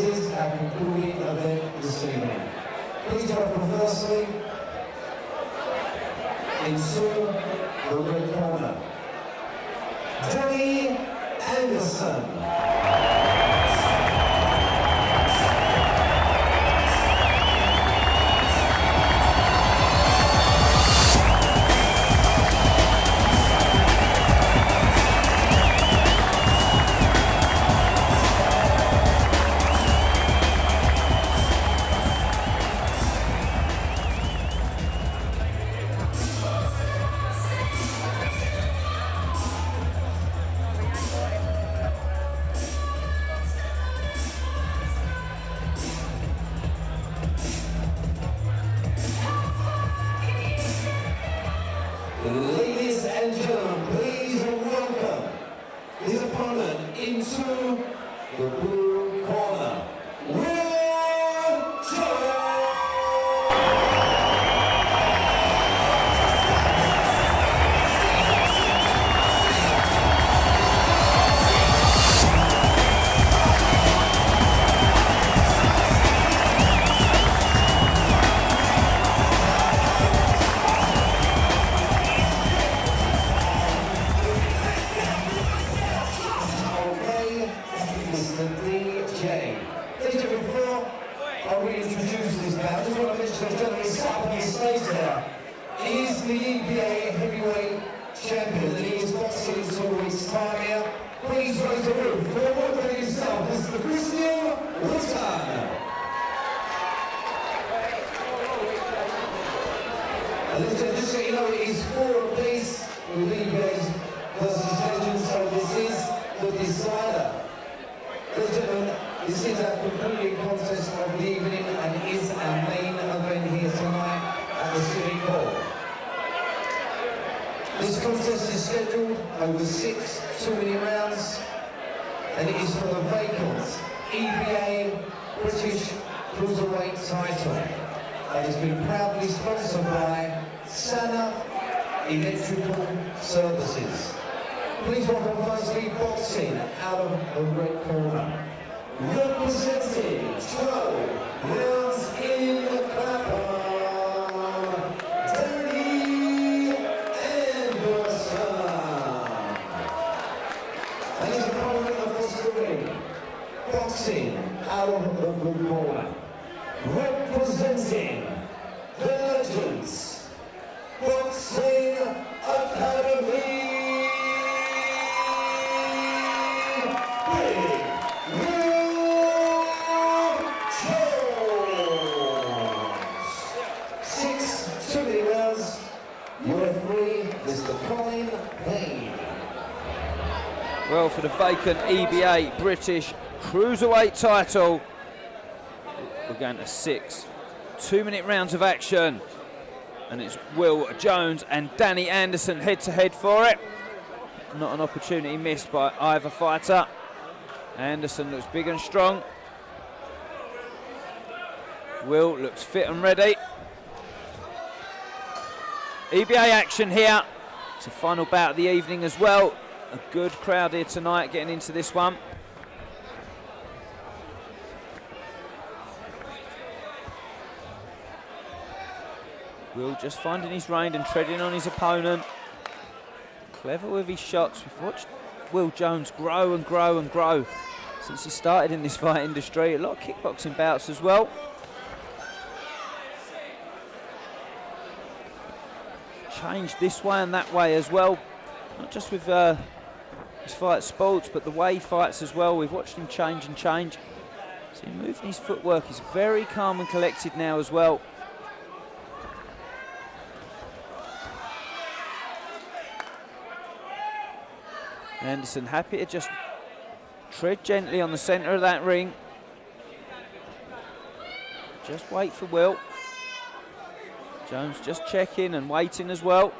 services have concluded event this evening. Please welcome firstly into the red corner, Danny Anderson. Ladies and gentlemen, please welcome his opponent into the blue corner, Will Jones. I will introduce this man. I just want to mention the gentleman sat up on the stage there. He is the EBA heavyweight champion and he is boxing in 2 weeks' time here. Please raise the roof for welcoming himself, Mr. Christian Woodson. Just so you know, it is 4 apiece with EBA's versus Legends, so this is the decider. Ladies and gentlemen, this is a concluding contest of the evening and is our main event here tonight at the City Hall. This contest is scheduled over 6 2-minute rounds and it is for the vacant EBA British Cruiserweight title. It has been proudly sponsored by Sana Electrical Services. Please welcome firstly Boxing out of the red corner. Representing 12 rounds in the clapper, Danny Anderson. And his opponent across the ring, Boxing out of the blue corner. Representing the Legends Boxing Academy. Well, for the vacant EBA British Cruiserweight title, we're going to 6 2-minute rounds of action. And it's Will Jones and Danny Anderson head-to-head for it. Not an opportunity missed by either fighter. Anderson looks big and strong. Will looks fit and ready. EBA action here. It's a final bout of the evening as well. A good crowd here tonight getting into this one. Will just finding his range and treading on his opponent. Clever with his shots. We've watched Will Jones grow and grow and grow since he started in this fight industry. A lot of kickboxing bouts as well. Changed this way and that way as well. Not just with his fight sports, but the way he fights as well. We've watched him change and change. So he's moving his footwork. He's very calm and collected now as well. Anderson happy to just tread gently on the centre of that ring. Just wait for Will. Jones just checking and waiting as well.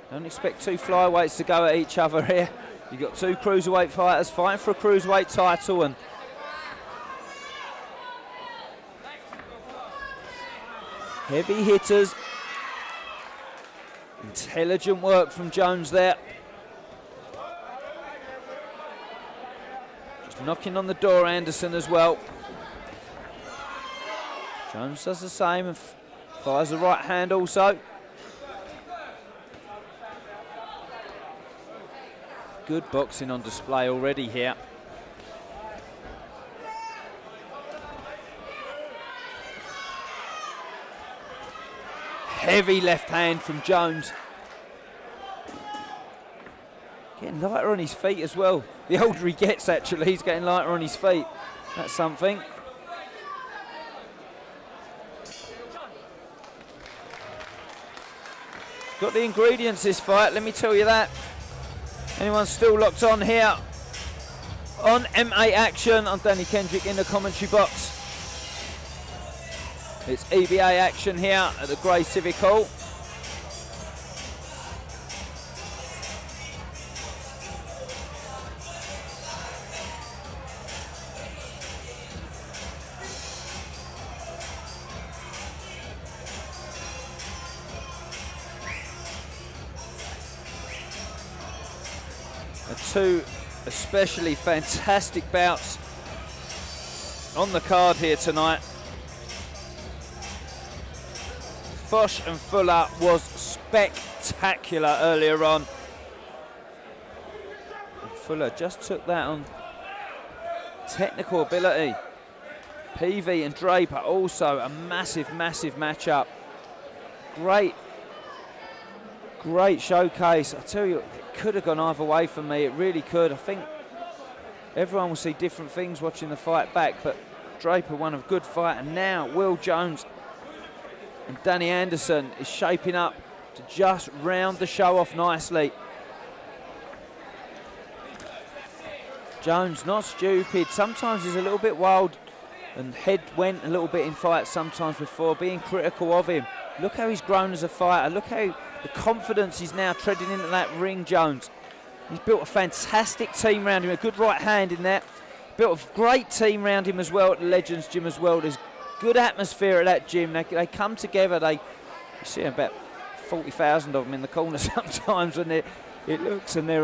Don't expect 2 flyweights to go at each other here. You've got 2 cruiserweight fighters fighting for a cruiserweight title, and heavy hitters. Intelligent work from Jones there. He's knocking on the door, Anderson, as well. Jones does the same and fires the right hand also. Good boxing on display already here. Heavy left hand from Jones. Getting lighter on his feet as well. The older he gets, actually, he's getting lighter on his feet. That's something. Got the ingredients this fight, let me tell you that. Anyone still locked on here on MA Action? I'm Danny Kendrick in the commentary box. It's EBA action here at the Grey Civic Hall. Two especially fantastic bouts on the card here tonight. Foch and Fuller was spectacular earlier on. And Fuller just took that on technical ability. Peavy and Draper also a massive, massive matchup. Great showcase. I tell you, it could have gone either way for me. It really could. I think everyone will see different things watching the fight back, but Draper won a good fight, and now Will Jones and Danny Anderson is shaping up to just round the show off nicely. Jones, not stupid. Sometimes he's a little bit wild, and head went a little bit in fights sometimes before, being critical of him. Look how he's grown as a fighter. Look how the confidence he's now treading into that ring, Jones. He's built a fantastic team around him, a good right hand in there. Built a great team around him as well at the Legends Gym as well. There's good atmosphere at that gym. They come together. You see about 40,000 of them in the corner sometimes, and it looks, and they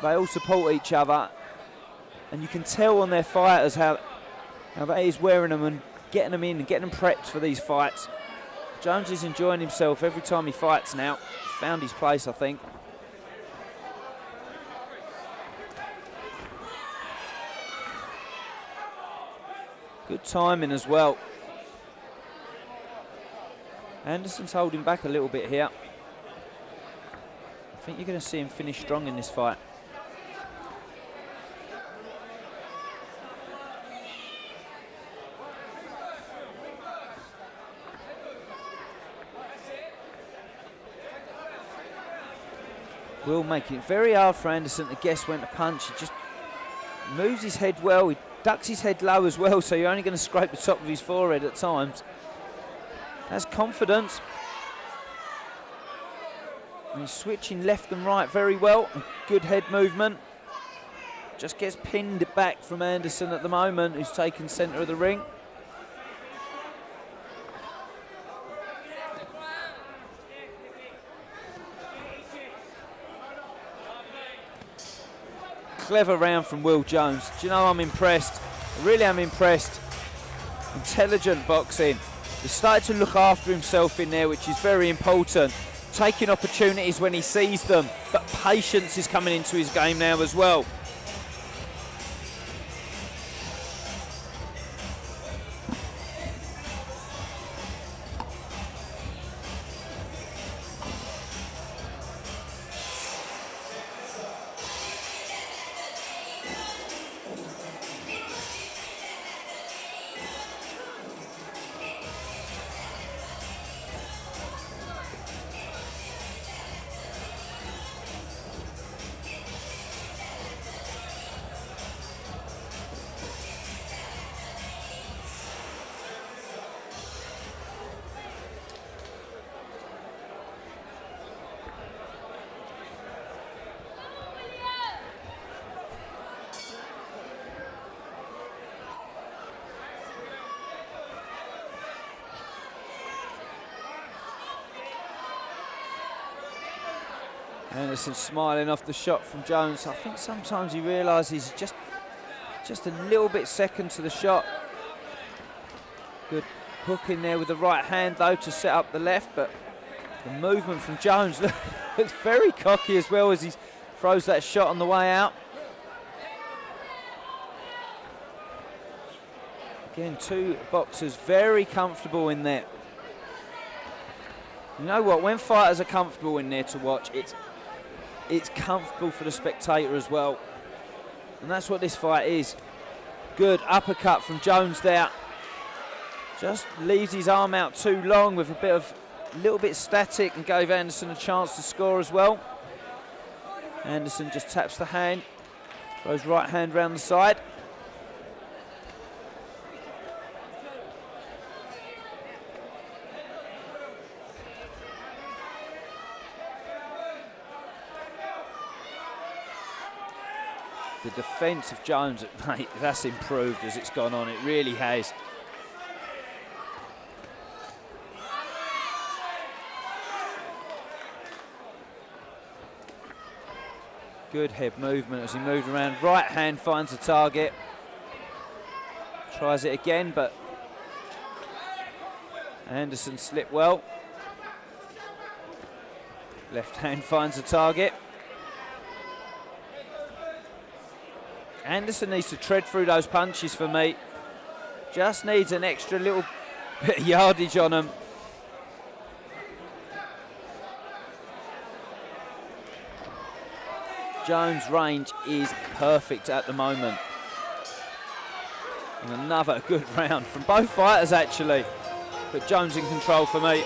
all support each other. And you can tell on their fighters how that is wearing them and getting them in and getting them prepped for these fights. Jones is enjoying himself every time he fights now. Found his place, I think. Good timing as well. Anderson's holding back a little bit here. I think you're going to see him finish strong in this fight. Will making it very hard for Anderson to guess when to punch. He just moves his head well. He ducks his head low as well, so you're only going to scrape the top of his forehead at times. Has confidence. And he's switching left and right very well. Good head movement. Just gets pinned back from Anderson at the moment, who's taken centre of the ring. Clever round from Will Jones. Do you know, I'm impressed. I really am impressed. Intelligent boxing. He started to look after himself in there, which is very important. Taking opportunities when he sees them, but patience is coming into his game now as well. Anderson smiling off the shot from Jones. I think sometimes he realises he's just just a little bit second to the shot. Good hook in there with the right hand though to set up the left, but the movement from Jones looks very cocky as well as he throws that shot on the way out. Again, two boxers very comfortable in there. You know what, when fighters are comfortable in there to watch, it's comfortable for the spectator as well. And that's what this fight is. Good uppercut from Jones there. Just leaves his arm out too long with a little bit static, and gave Anderson a chance to score as well. Anderson just taps the hand, throws right hand round the side. The defence of Jones, mate, that's improved as it's gone on. It really has. Good head movement as he moved around. Right hand finds the target. Tries it again, but Anderson slipped well. Left hand finds the target. Anderson needs to tread through those punches for me. Just needs an extra little bit of yardage on them. Jones' range is perfect at the moment. And another good round from both fighters actually, but Jones in control for me.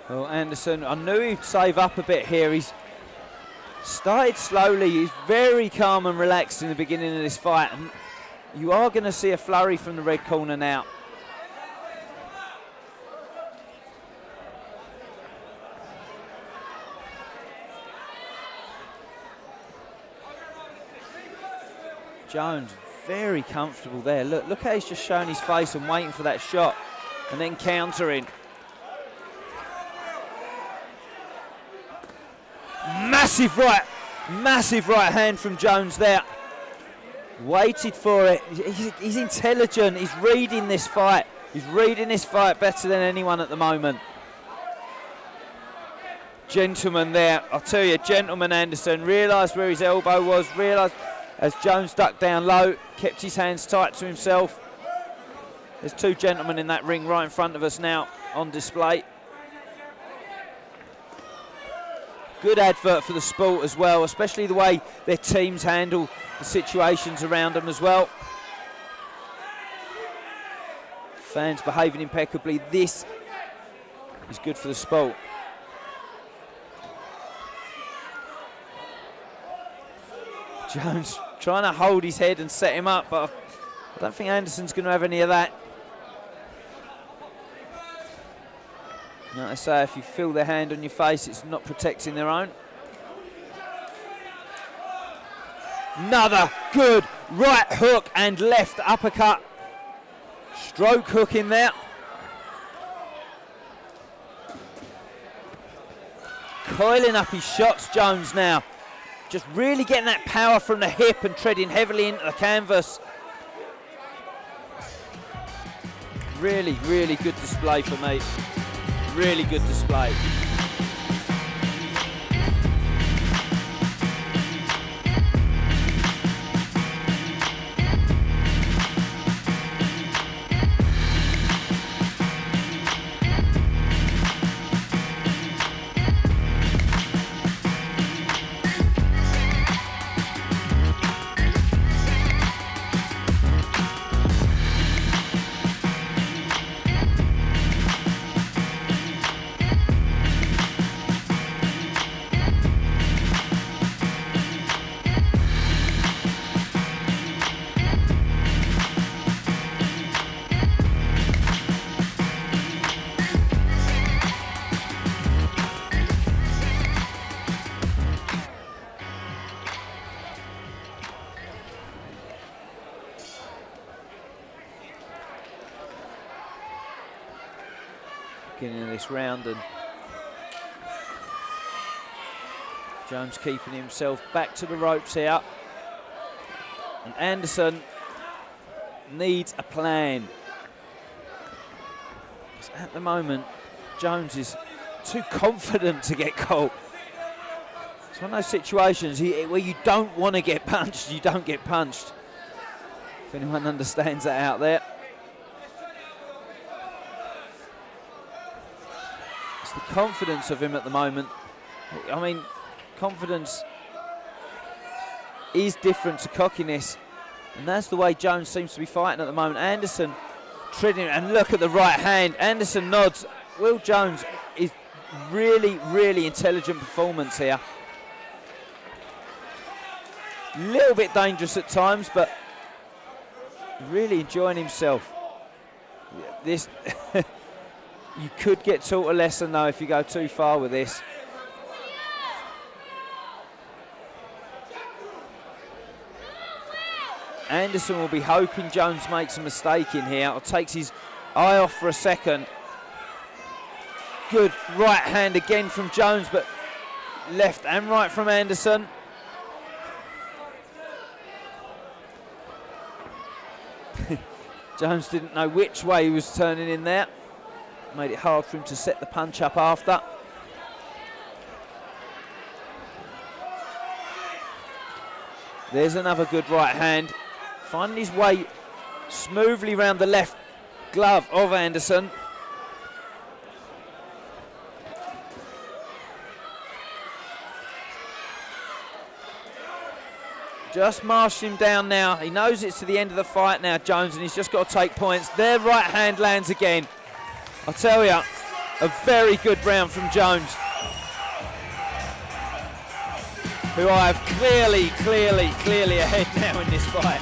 Well, Anderson, I knew he'd save up a bit here. He's started slowly. He's very calm and relaxed in the beginning of this fight. And you are going to see a flurry from the red corner now. Jones very comfortable there. Look how he's just showing his face and waiting for that shot and then countering. Massive right hand from Jones there. Waited for it. He's intelligent. He's reading this fight. He's reading this fight better than anyone at the moment. Gentleman there. I'll tell you, gentleman Anderson. Realised where his elbow was. Realised as Jones ducked down low. Kept his hands tight to himself. There's two gentlemen in that ring right in front of us now on display. Good advert for the sport as well, especially the way their teams handle the situations around them as well. Fans behaving impeccably. This is good for the sport. Jones trying to hold his head and set him up, but I don't think Anderson's going to have any of that. Like I say, if you feel their hand on your face, it's not protecting their own. Another good right hook and left uppercut. Stroke hook in there. Coiling up his shots, Jones now. Just really getting that power from the hip and treading heavily into the canvas. Really, really good display for me. Really good display. beginning of this round, and Jones keeping himself back to the ropes here. And Anderson needs a plan. At the moment, Jones is too confident to get caught. It's one of those situations where you don't want to get punched, you don't get punched. If anyone understands that out there. It's the confidence of him at the moment. I mean, confidence is different to cockiness, and that's the way Jones seems to be fighting at the moment. Anderson treading, and look at the right hand. Anderson nods. Will Jones is really, really intelligent performance here. A little bit dangerous at times, but really enjoying himself. This, you could get taught a lesson though if you go too far with this. Anderson will be hoping Jones makes a mistake in here, or takes his eye off for a second. Good right hand again from Jones, but left and right from Anderson. Jones didn't know which way he was turning in there. Made it hard for him to set the punch up after. There's another good right hand. Finding his way smoothly around the left glove of Anderson. Just marched him down now. He knows it's to the end of the fight now, Jones, and he's just got to take points. Their right hand lands again. I'll tell you, a very good round from Jones, who I have clearly ahead now in this fight.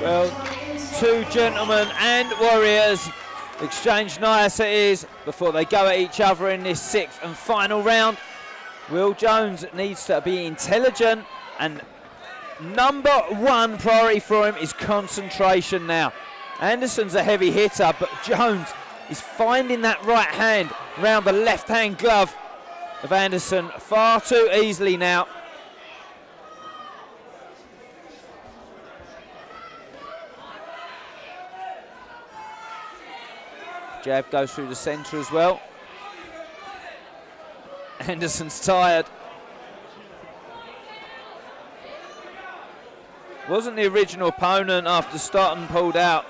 Well, two gentlemen and warriors exchange niceties before they go at each other in this sixth and final round. Will Jones needs to be intelligent, and number one priority for him is concentration now. Anderson's a heavy hitter, but Jones is finding that right hand around the left hand glove of Anderson far too easily now. Jab goes through the centre as well. Anderson's tired. Wasn't the original opponent after starting pulled out.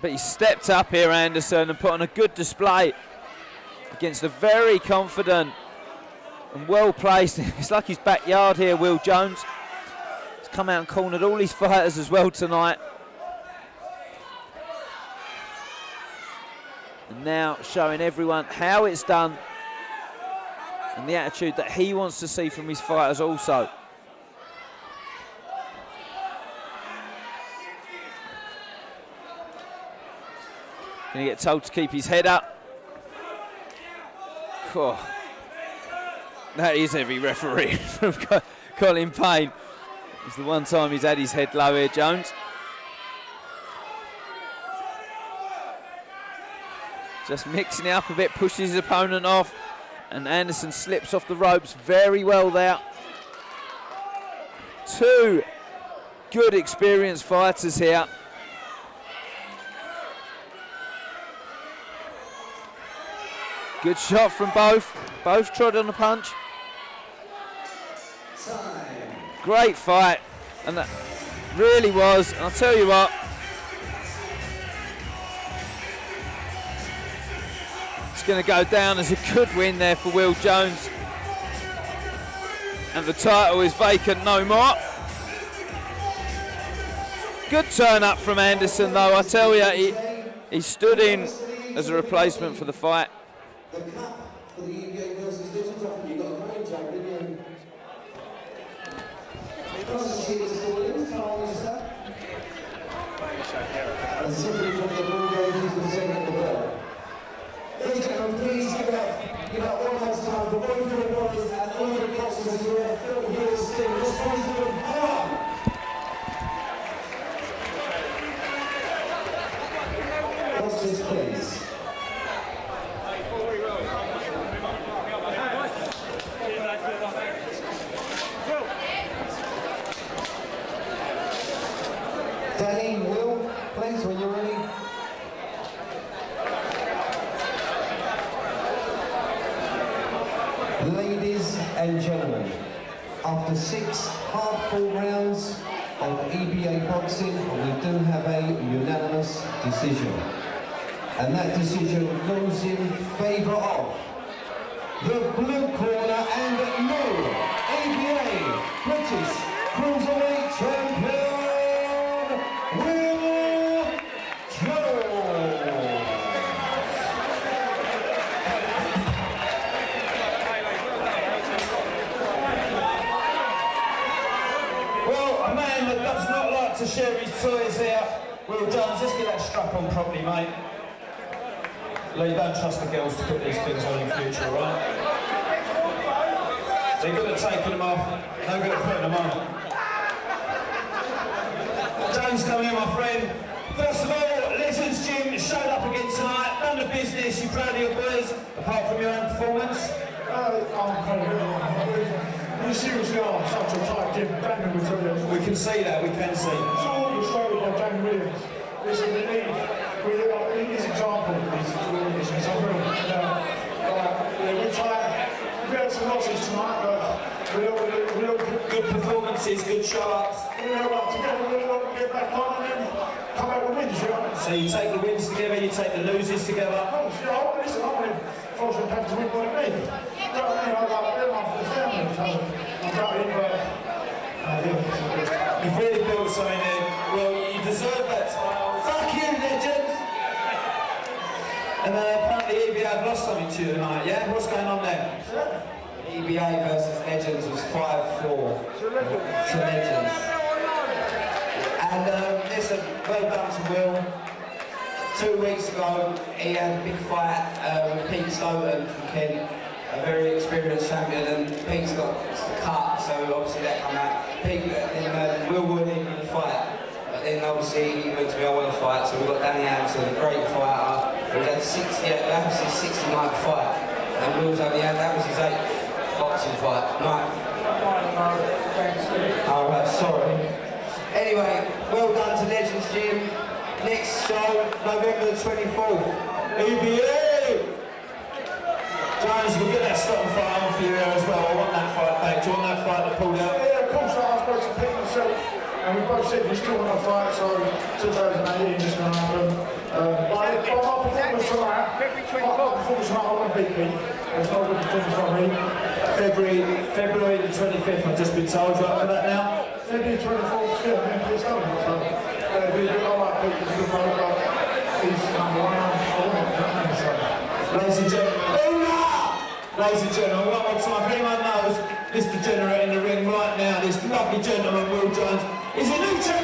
But he stepped up here, Anderson, and put on a good display against a very confident and well placed. It's like his backyard here, Will Jones. Come out and cornered all his fighters as well tonight. And now showing everyone how it's done and the attitude that he wants to see from his fighters also. Gonna get told to keep his head up. Oh, that is every referee from Colin Payne. It's the one time he's had his head low here, Jones. Just mixing it up a bit, pushes his opponent off, and Anderson slips off the ropes very well there. Two good experienced fighters here. Good shot from both. Both trod on the punch. Time. Great fight, and that really was. And I'll tell you what, it's going to go down as a good win there for Will Jones. And the title is vacant no more. Good turn up from Anderson though, I tell you, he stood in as a replacement for the fight. The cup for the EBA versus Legends. I think you got a coin, Jack, didn't you? And simply from the ball goes into the second of the bell. Ladies and gentlemen, please give up one last time for both of the boys and all the boxers who are Phil Hill's team. Responsible of power. Boxers, please. Danny, Will, please, when you're ready. Ladies and gentlemen, after 6 hard-fought rounds of EBA Boxing, we do have a unanimous decision. And that decision goes in favour of the blue corner and new EBA British Cruiserweight Champion, Will Jones. Well, a man that does not like to share his toys here, Will Jones, let's get that strap on properly, mate. Lee, don't trust the girls to put these things on in future, right? They're good at taking them off, no good at putting them on. James, come here, my friend. First of all, Legends Gym showed up again tonight, done the business, you proud of your boys, apart from your own performance? You seriously are such a tight gym. Daniel will tell you. We can see that, we can see. It's all orchestrated by Daniel Williams. Listen, his example is unreal. We're tired. We've had some losses tonight, but we're Good performances, good show-ups. together, we'll get back on and then come out with wins, you know? So you take the wins together, you take the loses together. Listen, I want to force them to win by me. You know what I mean? I got everyone for the family, so I'm gutted, but You've really built something there. Well, you deserve that title. Fuck you, Legends! And apparently EBA have lost something to you tonight, yeah? What's going on there? EBA versus Legends was 5-4 to Legends. And listen, well done to Will. 2 weeks ago, he had a big fight with Pete Stoughton from Kent, a very experienced champion, and Pete's got cut, so obviously that come out. Pete and Will were in the fight, but then obviously he went to me, I want to fight, so we got Danny Anderson, a great fighter. He had that was his 69th fight, and Will's only had, that was his 8th boxing fight. Alright, sorry. Anyway, well done to Legends Gym. Next show, November the 24th. EBA! Jones, we'll get that Scotland fight on for you there as well. I want that fight back. Do you want that fight that pulled out? yeah, of course, I spoke to Pete myself, and we both said we still want to fight, so 2018 is going to happen. But my performance tonight, I want to beat Pete. There's no good performance from me. February the 25th, I've just been told. You up for that now? February 24th, yeah, man, it's coming. So, I like Pete, he's a good bloke, but he's number one. Ladies and gentlemen, ladies and gentlemen, one more time, if anyone knows this degenerate in the ring right now, this lovely gentleman, Will Jones, is a new champion.